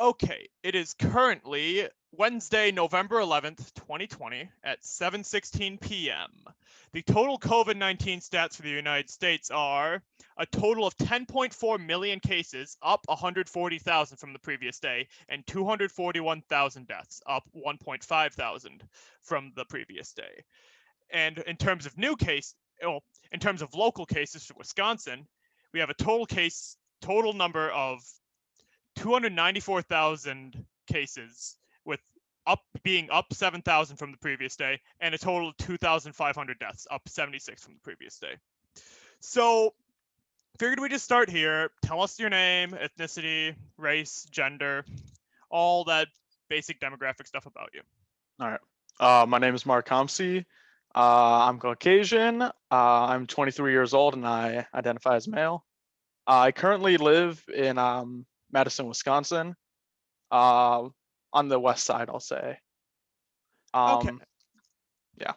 Okay, it is currently Wednesday, November 11th, 2020 at 7:16 p.m. The total COVID-19 stats for the United States are a total of 10.4 million cases, up 140,000 from the previous day, and 241,000 deaths, up 1.5 thousand from the previous day. And in terms of in terms of local cases for Wisconsin, we have a total number of 294,000 cases, with being up 7,000 from the previous day, and a total of 2,500 deaths, up 76 from the previous day. So figured we just start here. Tell us your name, ethnicity, race, gender, all that basic demographic stuff about you. All right. My name is Mark Kompsie. I'm Caucasian. I'm 23 years old and I identify as male. I currently live in Madison, Wisconsin, on the west side, I'll say. Okay. Yeah.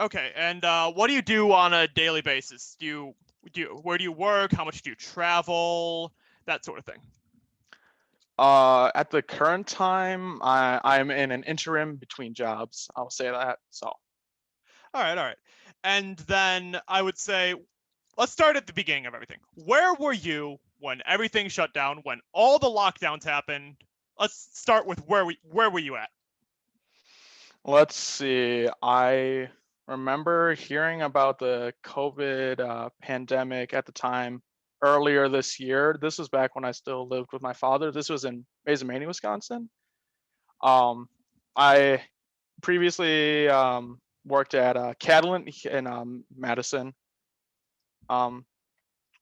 Okay, and what do you do on a daily basis? Where do you work? How much do you travel? That sort of thing. At the current time, I'm in an interim between jobs. I'll say that. So. All right. And then I would say, let's start at the beginning of everything. Where were you when everything shut down, when all the lockdowns happened? Let's start with where were you at? Let's see. I remember hearing about the COVID pandemic at the time earlier this year. This was back when I still lived with my father. This was in Mazomanie, Wisconsin. Um, I previously worked at Catalent in Madison. Um,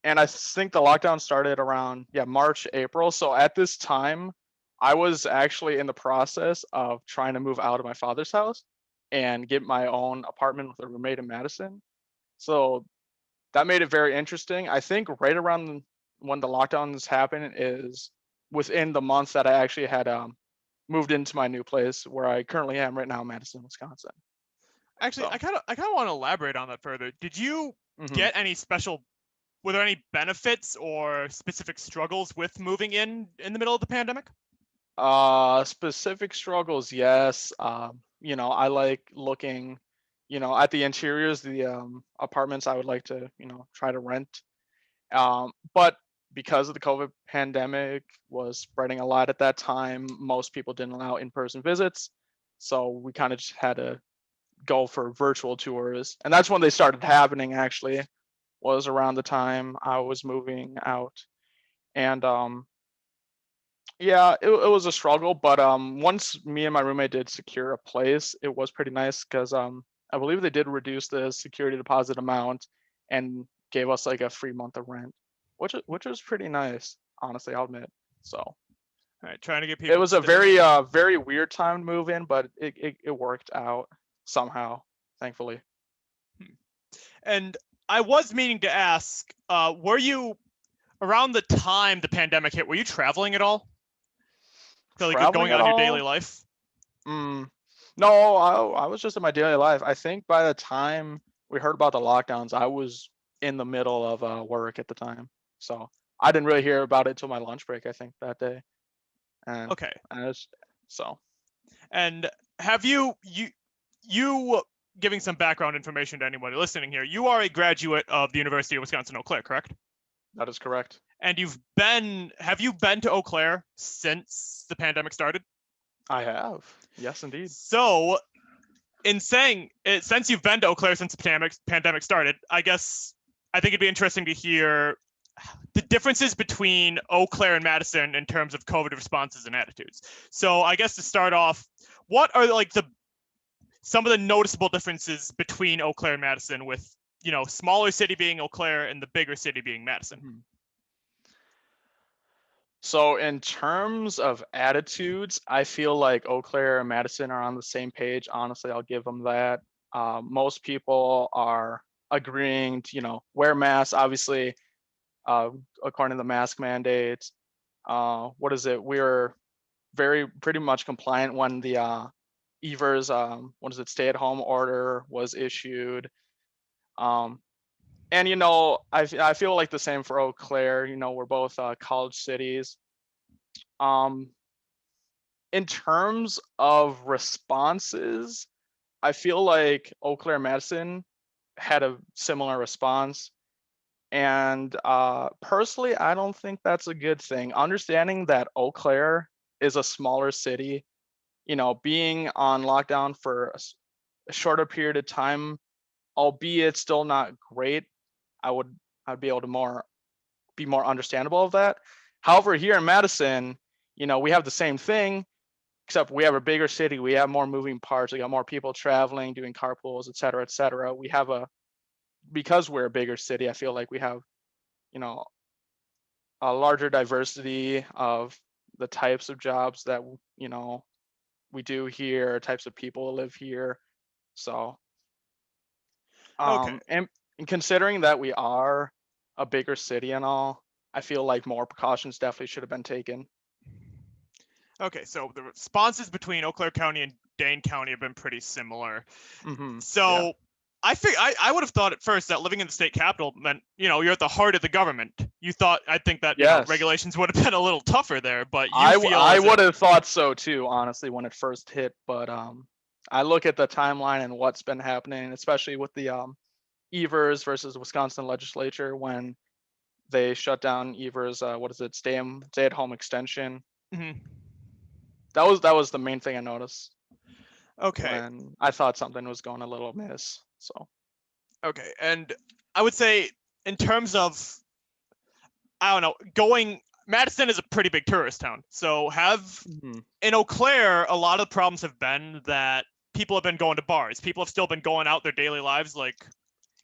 and I think the lockdown started around March, April. So at this time, I was actually in the process of trying to move out of my father's house and get my own apartment with a roommate in Madison. So that made it very interesting. I think right around when the lockdowns happened is within the month that I actually had moved into my new place where I currently am right now, Madison, Wisconsin. Actually, So. I kind of want to elaborate on that further. Did you Mhm. get any special? Were there any benefits or specific struggles with moving in the middle of the pandemic? Specific struggles, yes. I like looking, at the interiors, the apartments I would like to, try to rent. But because of the COVID pandemic was spreading a lot at that time, most people didn't allow in-person visits. So we kind of just had to go for virtual tours. And that's when they started happening actually, was around the time I was moving out. And yeah, it was a struggle, but once me and my roommate did secure a place, it was pretty nice because I believe they did reduce the security deposit amount and gave us like a free month of rent, which was pretty nice, honestly, I'll admit. So All right, trying to get it people to was a stay. very weird time to move in, but it worked out somehow, thankfully. And I was meaning to ask, were you around the time the pandemic hit? Were you traveling at all? So like Traveling going at out in your daily all? life? Mm, no, I was just in my daily life. I think by the time we heard about the lockdowns, I was in the middle of work at the time, so I didn't really hear about it till my lunch break. I think that day, and Okay. and it's, so And have you giving some background information to anybody listening here? You are a graduate of the University of Wisconsin Eau Claire, correct? that is correct. And have you been to Eau Claire since the pandemic started? I have, yes, indeed. So, in saying it, since you've been to Eau Claire since the pandemic started, I think it'd be interesting to hear the differences between Eau Claire and Madison in terms of COVID responses and attitudes. So, I guess to start off, what are like some of the noticeable differences between Eau Claire and Madison, with smaller city being Eau Claire and the bigger city being Madison? Mm-hmm. So in terms of attitudes, I feel like Eau Claire and Madison are on the same page. Honestly, I'll give them that. Most people are agreeing to, wear masks. Obviously, according to the mask mandates. What is it? We're pretty much compliant when the Evers, what is it, stay-at-home order was issued. Um, and I feel like the same for Eau Claire. We're both college cities. Um, in terms of responses, I feel like Eau Claire and Madison had a similar response. And personally, I don't think that's a good thing. Understanding that Eau Claire is a smaller city, being on lockdown for a shorter period of time, albeit still not great, I would I'd be able to be more understandable of that. However, here in Madison, we have the same thing, except we have a bigger city. We have more moving parts. We got more people traveling, doing carpools, et cetera, et cetera. We have because we're a bigger city, I feel like we have, you know, a larger diversity of the types of jobs that, we do here, types of people live here. So, Okay. and considering that we are a bigger city and all, I feel like more precautions definitely should have been taken. Okay, so the responses between Eau Claire County and Dane County have been pretty similar. Yeah. So I would have thought at first that living in the state capital meant, you're at the heart of the government. I think that, Yes. regulations would have been a little tougher there, but you feel I as if, would have thought so too, honestly, when it first hit. But I look at the timeline and what's been happening, especially with the Evers versus Wisconsin legislature when they shut down Evers, stay at home extension. mhm. That was the main thing I noticed Okay, when I thought something was going a little amiss. So okay. And I would say in terms of, I don't know, Madison is a pretty big tourist town. So mhm, in Eau Claire, a lot of the problems have been that people have been going to bars. People have still been going out their daily lives like,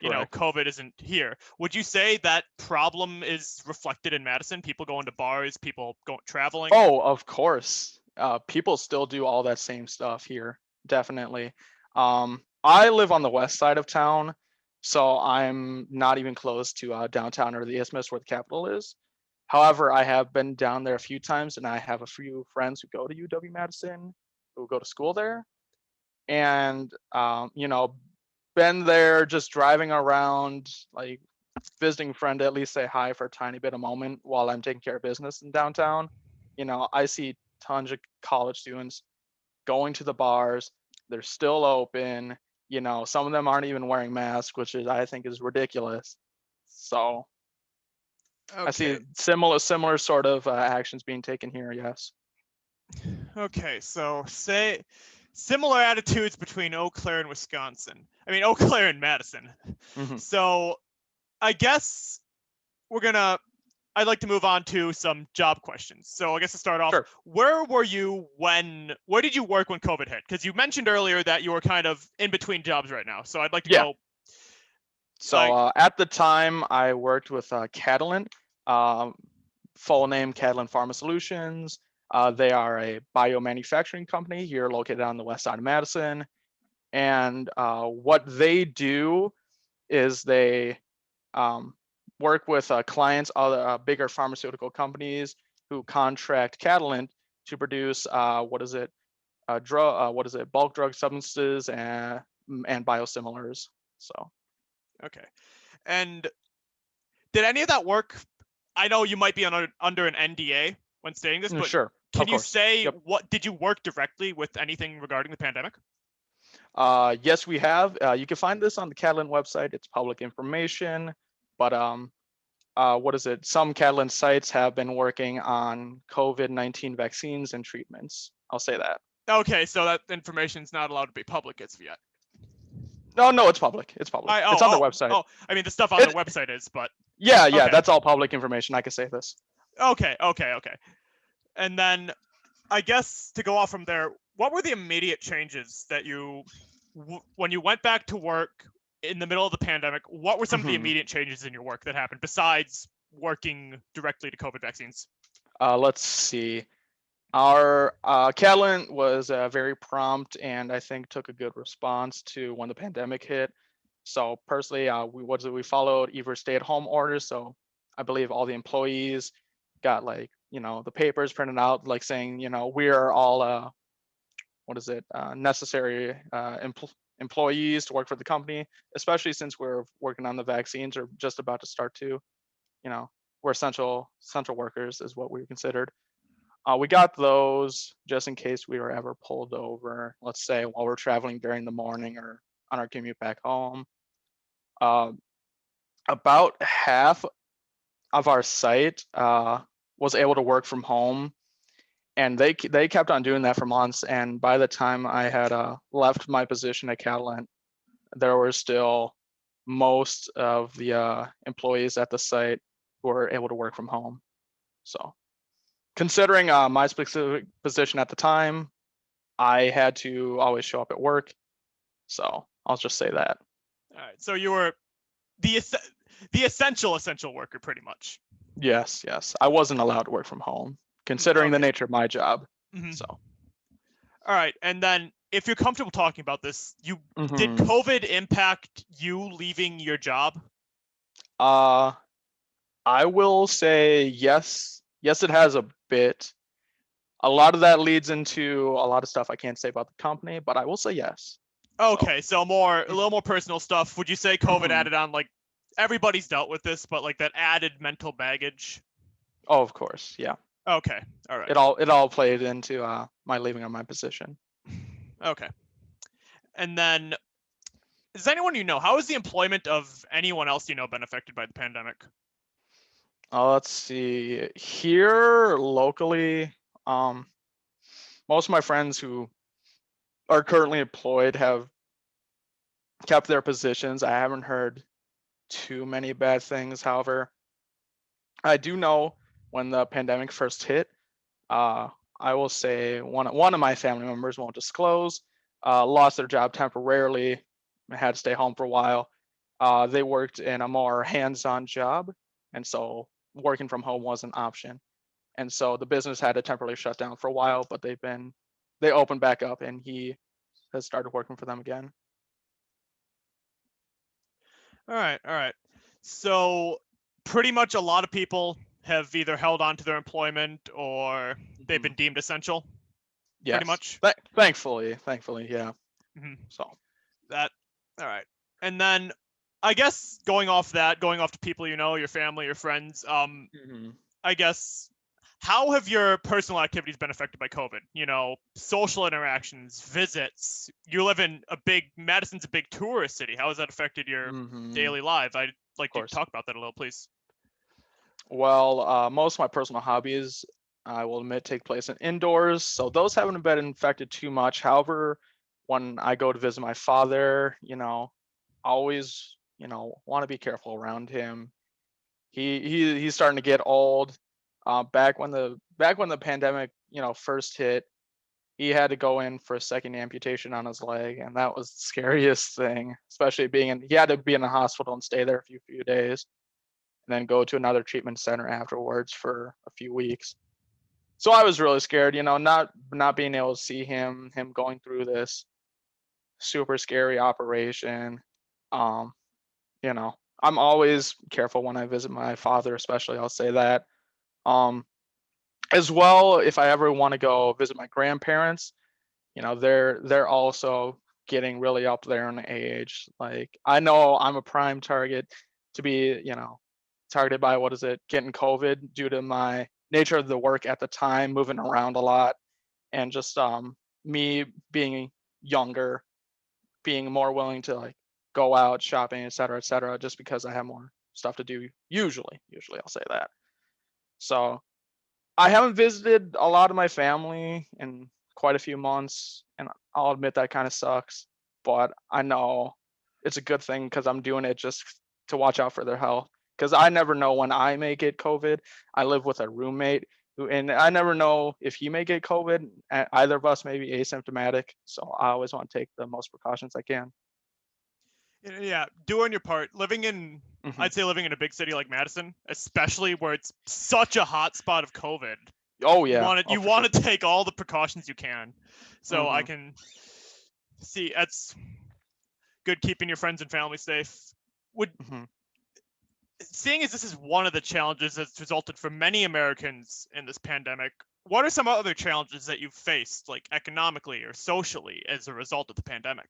correct. COVID isn't here. Would you say that problem is reflected in Madison? People going to bars, people going traveling? Oh, of course. People still do all that same stuff here, definitely. I live on the west side of town, so I'm not even close to downtown or the Isthmus where the Capitol is. However, I have been down there a few times, and I have a few friends who go to UW Madison, who go to school there, and been there just driving around, like visiting a friend to at least say hi for a tiny bit of moment while I'm taking care of business in downtown. I see tons of college students going to the bars. They're still open. Some of them aren't even wearing masks, which I think is ridiculous. So I see Okay. similar sort of actions being taken here. Yes. Okay. So say similar attitudes between Eau Claire and Wisconsin. I mean, Eau Claire and Madison. Hmm. So I guess we're gonna I'd like to move on to some job questions. So I guess to start off, Sure. where did you work when COVID hit? Because you mentioned earlier that you were kind of in between jobs right now. So I'd like to Yeah. go So like, at the time, I worked with Catalent, um, full name Catalent Pharma Solutions. They are a biomanufacturing company here located on the west side of Madison. And what they do is they um, work with clients, other bigger pharmaceutical companies who contract Catalent to produce bulk drug substances and biosimilars. So okay. And did any of that work? I know you might be under an NDA when saying this, but sure, of can you course. say Yep. what did you work directly with anything regarding the pandemic? Yes, we have. You can find this on the Catalan website. It's public information. But some Catalan sites have been working on COVID-19 vaccines and treatments. I'll say that. Okay, so that information's not allowed to be public as of yet. No, no, it's public. It's public. I It's oh on their oh website. oh. I mean, the stuff on It, their website is, but yeah, yeah, okay, that's all public information. I can say this. okay. And then I guess to go off from there, what were the immediate changes that when you went back to work in the middle of the pandemic? What were some of the Mhm. immediate changes in your work that happened besides working directly to COVID vaccines? Let's see. Our Catalan was very prompt and I think took a good response to when the pandemic hit. So personally, we followed either stay-at-home orders. So I believe all the employees got the papers printed out, like saying we are all necessary employees to work for the company, especially since we're working on the vaccines or just about to start to. You know, we're essential workers is what we considered. We got those just in case we were ever pulled over, let's say while we're traveling during the morning or on our commute back home. Uh, about half of our site was able to work from home, and they kept on doing that for months. And by the time I had left my position at Catalent, there were still most of the employees at the site who were able to work from home. So considering my specific position at the time, I had to always show up at work. So I'll just say that. All right. So you were the the essential worker, pretty much. Yes, yes. I wasn't allowed to work from home, considering the Okay. nature of my job. Mhm. So, All right. And then, if you're comfortable talking about this, you did mhm. COVID impact you leaving your job? uh, I will say yes. Yes, it has a bit. A lot of that leads into a lot of stuff I can't say about the company, but I will say yes. So, Okay, so a little more personal stuff. Would you say COVID mhm. added on, like, everybody's dealt with this, but like that added mental baggage? Oh, of course, yeah. Okay, all right, It all played into my leaving of my position. okay. And then, does anyone you know, how has the employment of anyone else you know been affected by the pandemic? Let's see. Here locally, um, most of my friends who are currently employed have kept their positions. I haven't heard too many bad things. However, I do know when the pandemic first hit, uh, I will say one of my family members, won't disclose, lost their job temporarily, had to stay home for a while. They worked in a more hands-on job, and so working from home was an option. And so the business had to temporarily shut down for a while, but they opened back up, and he has started working for them again. All right. So, pretty much a lot of people have either held on to their employment or they've Mhm. been deemed essential, pretty Yes, much. thankfully, yeah. Hmm. So. That, all right. And then, I guess going off to people you know, your family, your friends, Mhm. I guess, how have your personal activities been affected by COVID? You know, social interactions, visits. You live in Madison's a big tourist city. How has that affected your Mhm. daily life? I'd Of like you to course. talk about that a little, please. Well, most of my personal hobbies, I will admit, take place in indoors, so those haven't been infected too much. However, when I go to visit my father, always, want to be careful around him. He's starting to get old. Back when the pandemic, first hit, he had to go in for a second amputation on his leg, and that was the scariest thing, especially he had to be in the hospital and stay there a few days, and then go to another treatment center afterwards for a few weeks. So I was really scared, not being able to see him going through this super scary operation. Um, you know, I'm always careful when I visit my father, especially. I'll say that. Um, as well, if I ever want to go visit my grandparents, they're also getting really up there in age. Like, I know I'm a prime target to be, targeted by, what is it, getting COVID, due to my nature of the work at the time, moving around a lot, and just me being younger, being more willing to, like, go out shopping, et cetera, just because I have more stuff to do. Usually I'll say that. So I haven't visited a lot of my family in quite a few months, and I'll admit that kind of sucks. But I know it's a good thing because I'm doing it just to watch out for their health. Because I never know when I may get COVID. I live with a roommate and I never know if he may get COVID. Either of us may be asymptomatic, so I always want to take the most precautions I can. Yeah, doing your part. Hmm. I'd say living in a big city like Madison, especially where it's such a hot spot of COVID, Oh yeah, oh you for sure. want to take all the precautions you can. So I Hmm. can see that's good, keeping your friends and family safe. Would Hmm. Seeing as this is one of the challenges that's resulted for many Americans in this pandemic, what are some other challenges that you've faced, like economically or socially, as a result of the pandemic?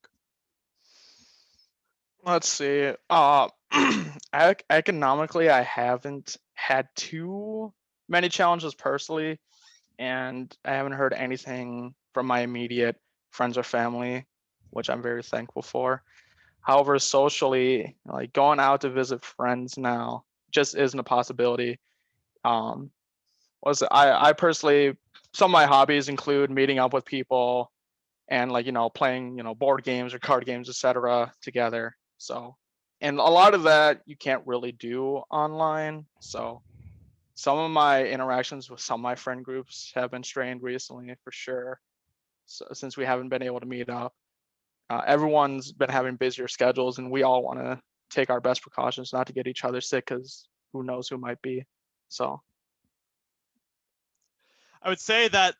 Let's see. Economically, I haven't had too many challenges personally. and I haven't heard anything from my immediate friends or family, which I'm very thankful for. However, socially, like going out to visit friends now just isn't a possibility. Um, I personally, some of my hobbies include meeting up with people and like playing board games or card games, etc. together. So, and a lot of that you can't really do online. So some of my interactions with some of my friend groups have been strained recently for sure. So, since we haven't been able to meet up, everyone's been having busier schedules, and we all want to take our best precautions not to get each other sick because who knows who might be. So, I would say that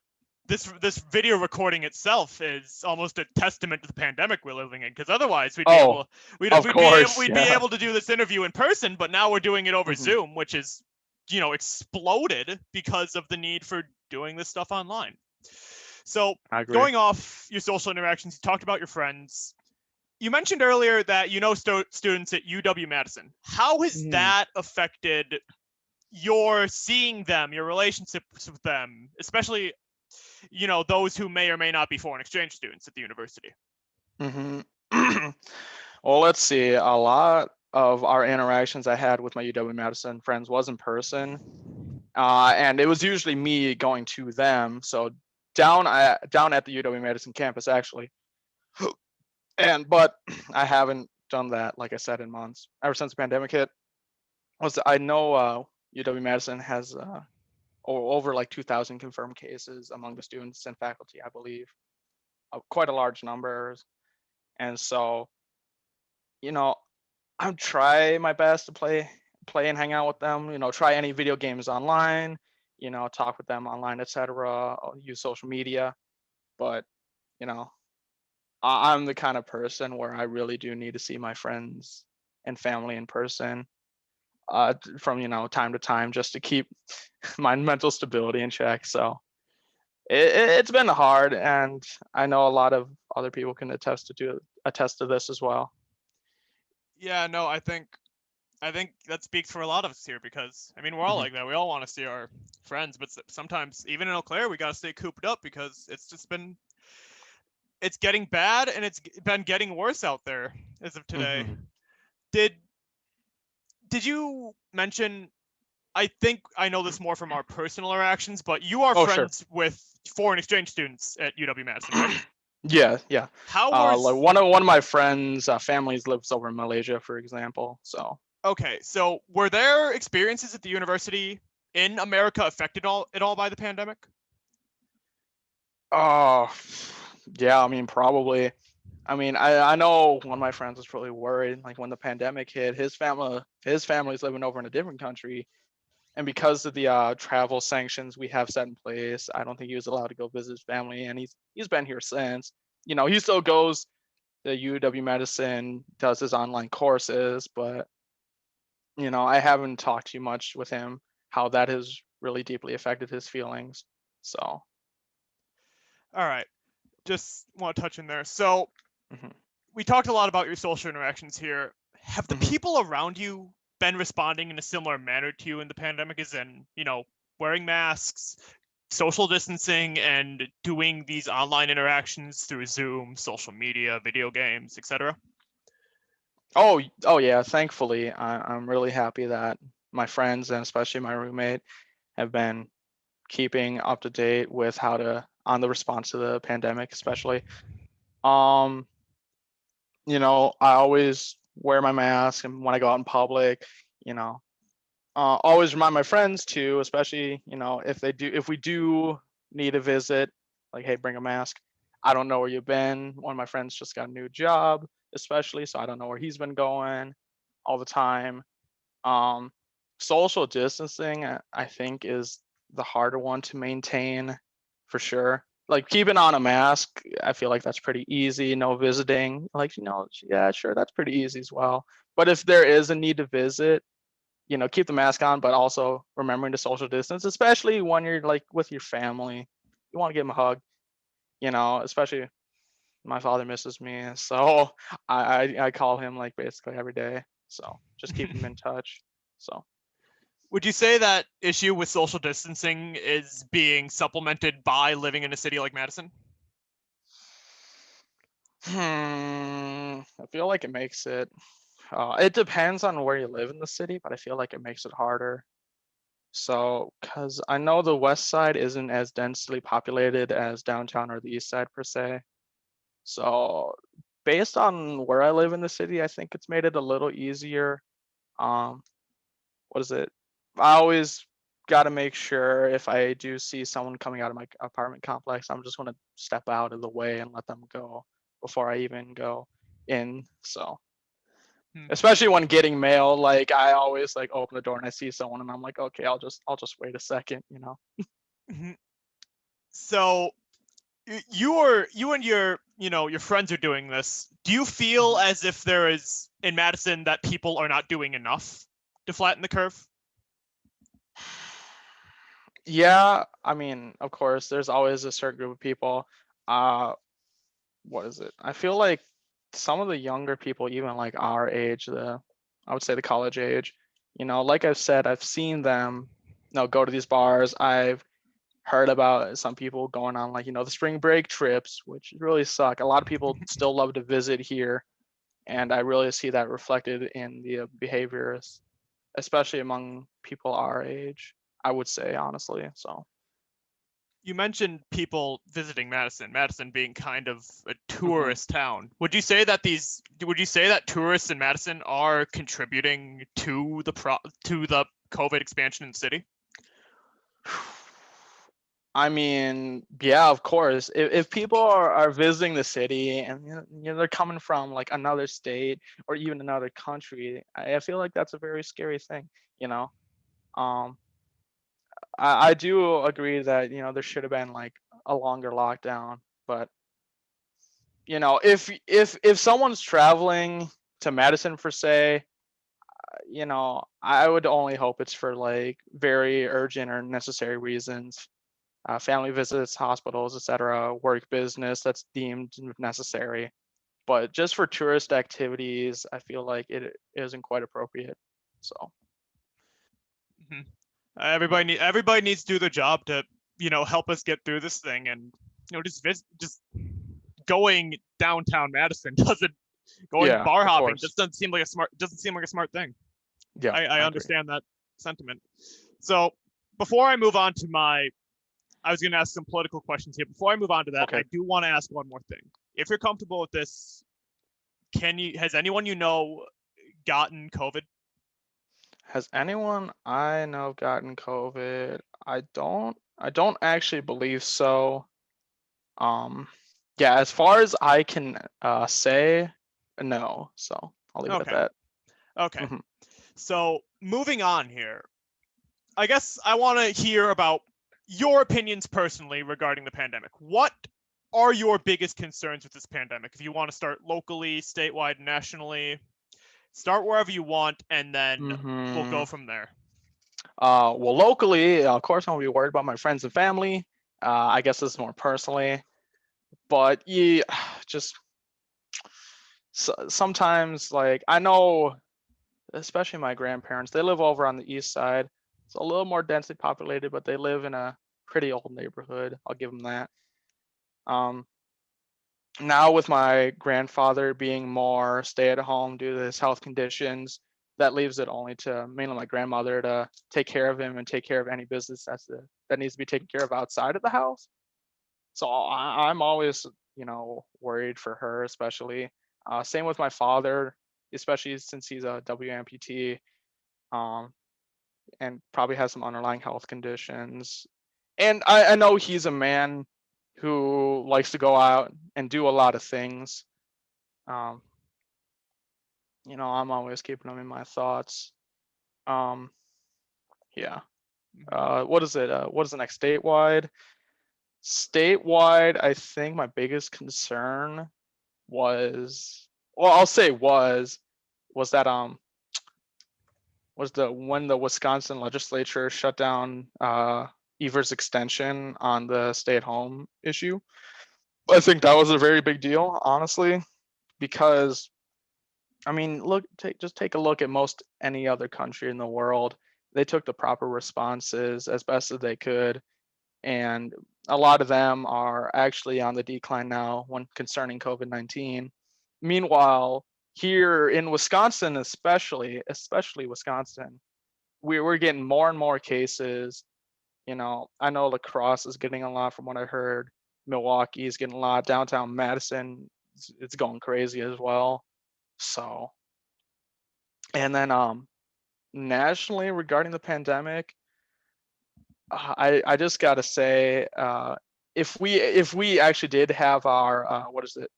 this video recording itself is almost a testament to the pandemic we're living in, because otherwise oh, of course, we'd be yeah. able to do this interview in person, but now we're doing it over Hmm. Zoom, which is exploded because of the need for doing this stuff online. So I agree. going off your social interactions, you talked about your friends. You mentioned earlier that students at UW-Madison. How has Mhm. that affected your seeing them, your relationships with them, especially those who may or may not be foreign exchange students at the university? Hmm. Well, let's see. A lot of our interactions I had with my UW Madison friends was in person, and it was usually me going to them. So down at the UW Madison campus, actually. And but I haven't done that, like I said, in months. Ever since the pandemic hit, I know UW Madison has over like 2,000 confirmed cases among the students and faculty, I believe, quite a large numbers. And so, you know, I'm try my best to play and hang out with them. Try any video games online. Talk with them online, etc. Use social media. But you know, I'm the kind of person where I really do need to see my friends and family in person from time to time just to keep my mental stability in check. So it's been hard, and I know a lot of other people can attest to this as well. Yeah, no, I think that speaks for a lot of us here, because I mean we're all Hmm. like that. We all want to see our friends, but sometimes even in Eau Claire we gotta stay cooped up because it's getting bad, and it's been getting worse out there as of today. Hmm. Did did you mention? I think I know this more from our personal interactions, but you are Oh, sure. friends with foreign exchange students at UW Madison, right? Yeah, yeah. How Like was one of my friends' families lives over in Malaysia, for example. So, Okay, so were there experiences at the university in America affected at all by the pandemic? oh, yeah. I mean, probably. I mean, I know one of my friends was really worried. Like when the pandemic hit, his family's living over in a different country, and because of the travel sanctions we have set in place, I don't think he was allowed to go visit his family, and he's been here since. He still goes to UW Medicine, does his online courses, but I haven't talked too much with him how that has really deeply affected his feelings. So, All right, just want to touch in there. So mhm, we talked a lot about your social interactions here. Have the mhm. people around you been responding in a similar manner to you in the pandemic, as in, wearing masks, social distancing, and doing these online interactions through Zoom, social media, video games, etc.? Oh yeah. Thankfully, I'm really happy that my friends and especially my roommate have been keeping up to date with how to on the response to the pandemic, especially. Um, I always wear my mask and when I go out in public. You know, always remind my friends too, especially if we do need a visit, like hey, bring a mask. I don't know where you've been. One of my friends just got a new job, especially, so I don't know where he's been going all the time. Um, Social distancing, I think, is the harder one to maintain for sure. Like keeping on a mask, I feel like that's pretty easy. No visiting, like yeah, sure, that's pretty easy as well. But if there is a need to visit, keep the mask on, but also remembering to social distance, especially when you're like with your family. You want to give them a hug, especially my father misses me, so I call him like basically every day. So just keep him in touch. So Would you say that issue with social distancing is being supplemented by living in a city like Madison? I feel like it makes it. It depends on where you live in the city, but I feel like it makes it harder. So, because I know the west side isn't as densely populated as downtown or the east side per se. So, based on where I live in the city, I think it's made it a little easier. Um, what is it? I always got to make sure if I do see someone coming out of my apartment complex, I'm just going to step out of the way and let them go before I even go in. So, Hmm. especially when getting mail, like I always like open the door and I see someone and I'm like, okay, I'll just wait a second, you know. Mhm. So you and your your friends are doing this. Do you feel Mhm. as if there is in Madison that people are not doing enough to flatten the curve? Yeah, I mean, of course, there's always a certain group of people. Uh, what is it? I feel like some of the younger people, even like our age, I would say the college age, like I've said, I've seen them, go to these bars. I've heard about some people going on like, the spring break trips, which really suck. A lot of people still love to visit here, and I really see that reflected in the behaviors, especially among people our age, I would say, honestly. So, You mentioned people visiting Madison, Madison being kind of a mhm. tourist town. Would you say that tourists in Madison are contributing to the COVID expansion in the city? I mean, yeah, of course. If people are visiting the city and they're coming from like another state or even another country, I feel like that's a very scary thing. You know, um, I do agree that there should have been like a longer lockdown, but if someone's traveling to Madison for say, I would only hope it's for like very urgent or necessary reasons, family visits, hospitals, etc., work business that's deemed necessary. But just for tourist activities, I feel like it isn't quite appropriate. So, Mhm. Everybody needs to do their job to help us get through this thing, and just going downtown Madison doesn't going yeah, bar of hopping course. just doesn't seem like a smart thing. Yeah, I I agree. understand that sentiment. So before I move on to I was going to ask some political questions here. Before I move on to that, I Okay. do want to ask one more thing. If you're comfortable with this, has anyone gotten COVID? Has anyone I know gotten COVID? I don't actually believe so. Um, yeah, as far as I can say, no. So I'll leave it at Okay. that. Okay. Hmm. So moving on here, I guess I want to hear about your opinions personally regarding the pandemic. What are your biggest concerns with this pandemic? If you want to start locally, statewide, nationally, start wherever you want, and then we'll go Hmm. from there. Well, locally, of course, I'm gonna be worried about my friends and family. I guess this is more personally, but yeah, just sometimes, like I know, especially my grandparents, they live over on the east side. It's a little more densely populated, but they live in a pretty old neighborhood. I'll give them that. Um, Now with my grandfather being more stay at home due to his health conditions, that leaves it only to mainly my grandmother to take care of him and take care of any business that needs to be taken care of outside of the house. So I'm always, worried for her, especially. Same with my father, especially since he's a W amputee, um, and probably has some underlying health conditions. And I know he's a man who likes to go out and do a lot of things. Um, I'm always keeping them in my thoughts. Um, yeah. Mm-hmm. What is it? What is the next statewide? Statewide, I think my biggest concern was, well, I'll say was that was the when the Wisconsin legislature shut down Evers extension on the stay-at-home issue. I think that was a very big deal, honestly, because I mean, just take a look at most any other country in the world. they took the proper responses as best as they could, and a lot of them are actually on the decline now when concerning COVID-19. Meanwhile, here in Wisconsin, especially Wisconsin, we're getting more and more cases. I know La Crosse is getting a lot from what I heard. Milwaukee is getting a lot. Downtown Madison, it's going crazy as well. So, and then nationally regarding the pandemic, I just gotta say, if we actually did have our what is it,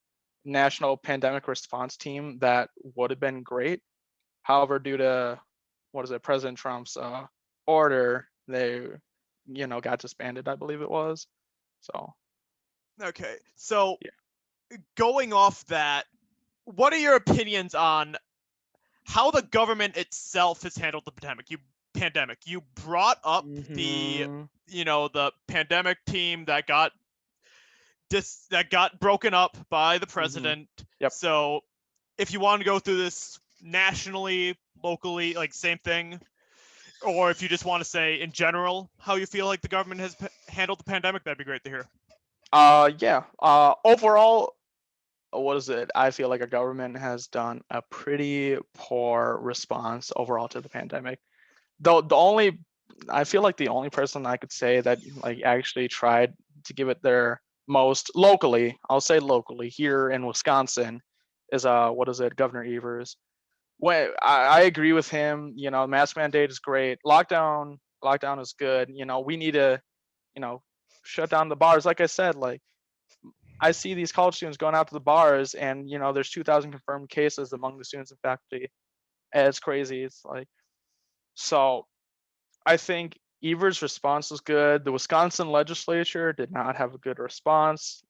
national pandemic response team, that would have been great. However, due to what is it, President Trump's order, they got disbanded, I believe it was. So Okay, so yeah. going off that, what are your opinions on how the government itself has handled the pandemic? You brought up the Hmm. the pandemic team that got broken up by the Hmm. president. Yep. So if you want to go through this nationally, locally, like same thing, or if you just want to say in general how you feel like the government has handled the pandemic, that'd be great to hear. Yeah. Overall, what is it? I feel like our government has done a pretty poor response overall to the pandemic. Though the only I feel like the only person I could say that like actually tried to give it their most locally, I'll say locally here in Wisconsin, is what is it, Governor Evers. When I agree with him, mask mandate is great. Lockdown is good. We need to, you know, shut down the bars. Like I said, like I see these college students going out to the bars, and there's 2,000 confirmed cases among the students and faculty. And it's crazy. It's like, so I think Evers' response was good. The Wisconsin legislature did not have a good response.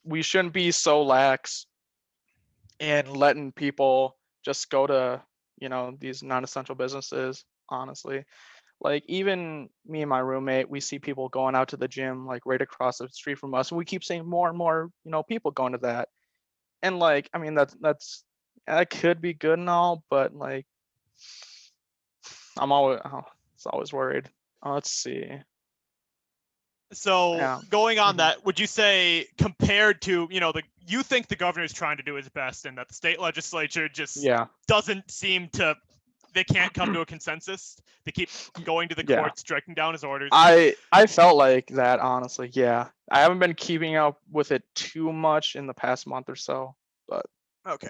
We shouldn't be so lax in letting people just go to, these non-essential businesses, honestly. Like even me and my roommate, we see people going out to the gym like right across the street from us, and we keep seeing more and more, people going to that. And like, I mean, that could be good and all, but like I'm always it's always worried. Let's see. So Yeah. going on Mhm. that, would you say compared to you think the governor's trying to do his best, and that the state legislature just Yeah. doesn't seem to, they can't come to a consensus. They keep going to the Yeah. courts, striking down his orders. I felt like that, honestly. Yeah. I haven't been keeping up with it too much in the past month or so, but Okay.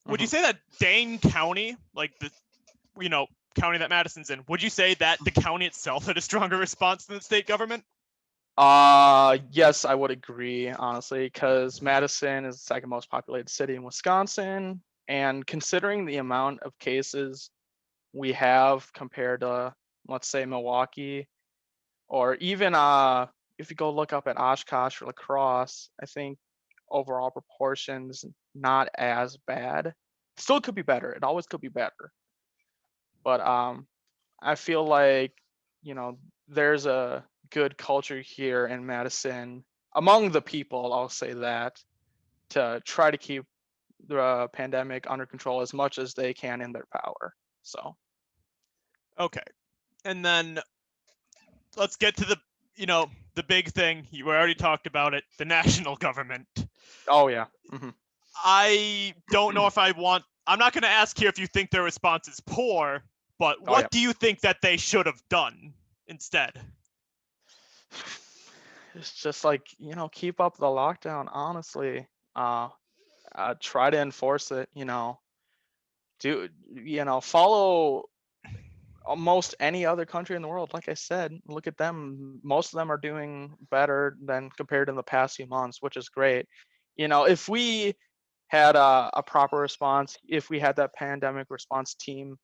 Would you mhm. say that Dane County, like the you know county that Madison's in, would you say that the county itself had a stronger response than the state government? Yes, I would agree, honestly, because Madison is the second most populated city in Wisconsin, and considering the amount of cases we have compared to, let's say, Milwaukee, or even if you go look up at Oshkosh or La Crosse, I think overall proportions not as bad. Still could be better. It always could be better. But I feel like, you know, there's a good culture here in Madison among the people, I'll say that, to try to keep the pandemic under control as much as they can in their power. So, Okay. And then let's get to the big thing. You already talked about it, the national government. oh yeah. Hmm. I don't know if I'm not going to ask here if you think their response is poor, but Oh yeah. what do you think that they should have done instead? It's just like, keep up the lockdown, honestly. Uh, Try to enforce it, follow almost any other country in the world. Like I said, look at them. Most of them are doing better than compared in the past few months, which is great. If we had a proper response, if we had that pandemic response team,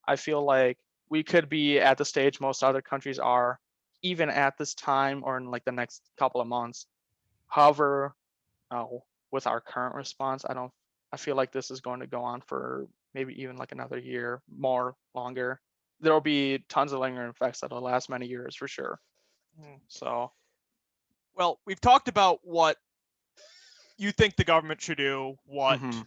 I feel like we could be at the stage most other countries are, even at this time or in like the next couple of months. However, uh, with our current response, I feel like this is going to go on for maybe even like another year, more longer. There will be tons of lingering effects that'll last many years for sure. Hmm. So, Well, we've talked about what you think the government should do, what hmm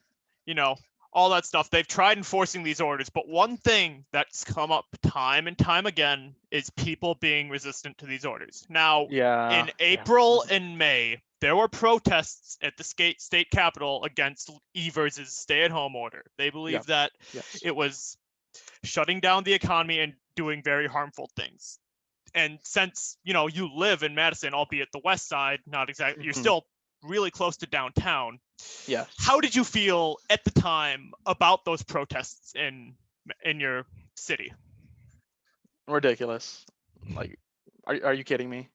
you know all that stuff. They've tried enforcing these orders, but one thing that's come up time and time again is people being resistant to these orders. Now, Yeah, in yeah. April and May, there were protests at the state capitol against Evers' stay-at-home order. They believe Yep. that Yes. it was shutting down the economy and doing very harmful things. And since you live in Madison, albeit the west side, not exactly, you're Hmm. still really close to downtown. Yes. How did you feel at the time about those protests in your city? Ridiculous. Like, are you kidding me?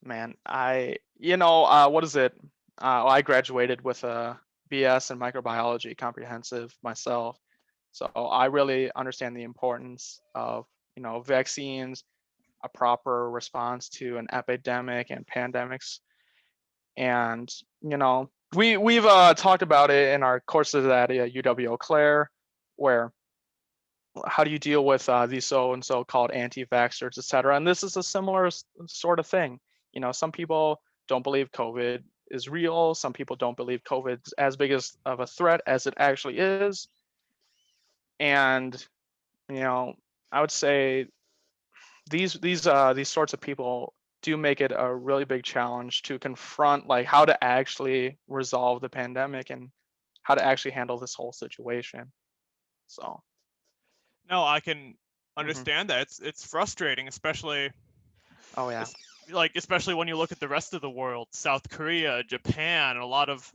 Man, what is it? I graduated with a BS in microbiology comprehensive myself. So I really understand the importance of, vaccines, a proper response to an epidemic and pandemics. And, we've talked about it in our courses at UW Eau Claire, where how do you deal with these so and so called anti-vaxxers, et cetera. And this is a similar sort of thing. Some people don't believe COVID is real. Some people don't believe COVID's as big of a threat as it actually is. And I would say these sorts of people do make it a really big challenge to confront like how to actually resolve the pandemic and how to actually handle this whole situation. So. No, I can Hmm. understand that. It's frustrating, especially Oh yeah. especially when you look at the rest of the world, South Korea, Japan, a lot of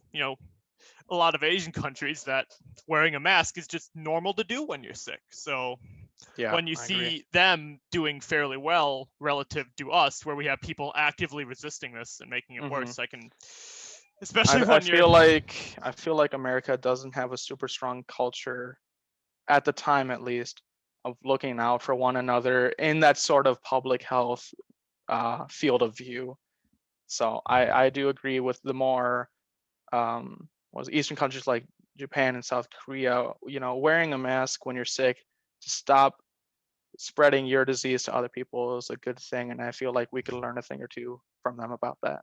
Asian countries that wearing a mask is just normal to do when you're sick. So Yeah, when you I agree. see them doing fairly well relative to us, where we have people actively resisting this and making it Hmm. worse, I can, I, especially I when you're, feel like I feel like America doesn't have a super strong culture at the time, at least, of looking out for one another in that sort of public health field of view. So I do agree with the more was Eastern countries like Japan and South Korea, wearing a mask when you're sick to stop spreading your disease to other people is a good thing, and I feel like we could learn a thing or two from them about that.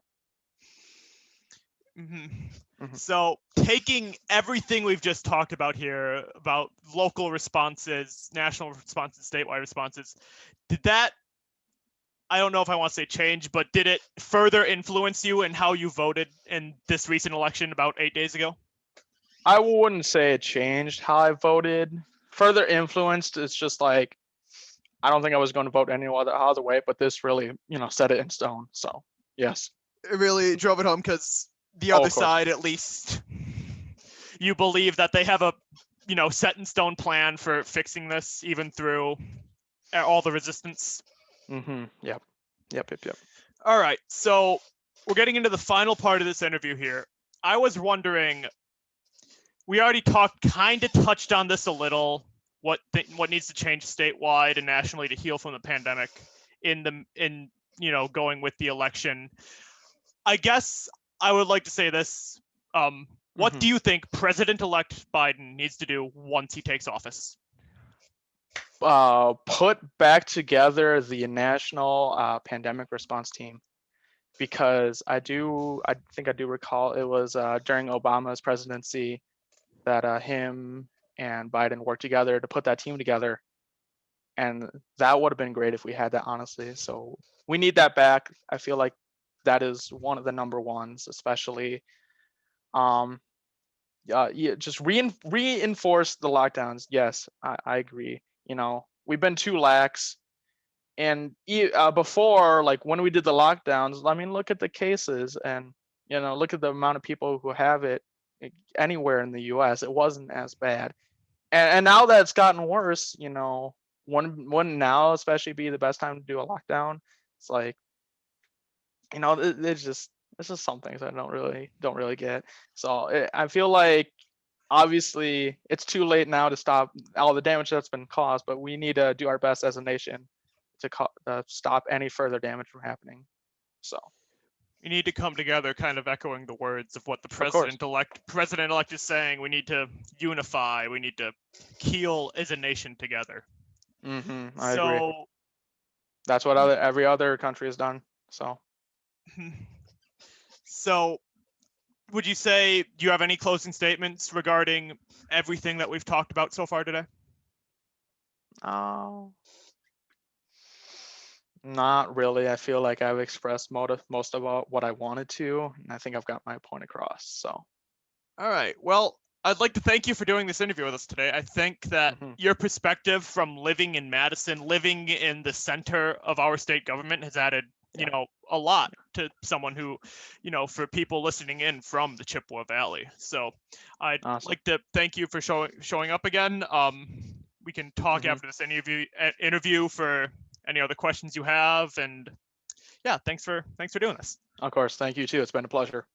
mhm. Hmm. So taking everything we've just talked about here about local responses, national responses, statewide responses, did that, I don't know if I want to say change, but did it further influence you in how you voted in this recent election about 8 days ago? I wouldn't say it changed how I voted. Further influenced, it's just like I don't think I was going to vote any other way, but this really, set it in stone. So yes. It really drove it home because the Oh, other of course. side, at least, you believe that they have a set in stone plan for fixing this, even through all the resistance. Mm-hmm. Yep. Yep. Yep. Yep. All right, so we're getting into the final part of this interview here. I was wondering, we already kind of touched on this a little. What needs to change statewide and nationally to heal from the pandemic in going with the election. I guess I would like to say this. What Mm-hmm. do you think President-elect Biden needs to do once he takes office? Put back together the national pandemic response team, because I think I do recall it was during Obama's presidency that him and Biden worked together to put that team together, and that would have been great if we had that, honestly. So we need that back. I feel like that is one of the number ones, especially. Um, yeah, just reinforce the lockdowns. Yes, I agree. We've been too lax, and before, like when we did the lockdowns, I mean, look at the cases, and look at the amount of people who have it anywhere in the U.S. It wasn't as bad, and now that it's gotten worse, wouldn't now especially be the best time to do a lockdown? It's like, it's just some things I don't really get. So I feel like obviously it's too late now to stop all the damage that's been caused, but we need to do our best as a nation to stop any further damage from happening. So We need to come together, kind of echoing the words of what the of course. president-elect is saying. We need to unify. We need to heal as a nation together. I agree. So, That's what every other country has done. So so would you say, do you have any closing statements regarding everything that we've talked about so far today? Oh, not really. I feel like I've expressed most of what I wanted to, and I think I've got my point across. So, All right. Well, I'd like to thank you for doing this interview with us today. I think that your perspective from living in Madison, living in the center of our state government, has added, yeah, a lot to someone who, for people listening in from the Chippewa Valley. So I'd awesome. like to thank you for showing up again. We can talk after this interview for any other questions you have. And yeah, thanks for doing this. Of course, thank you too. It's been a pleasure.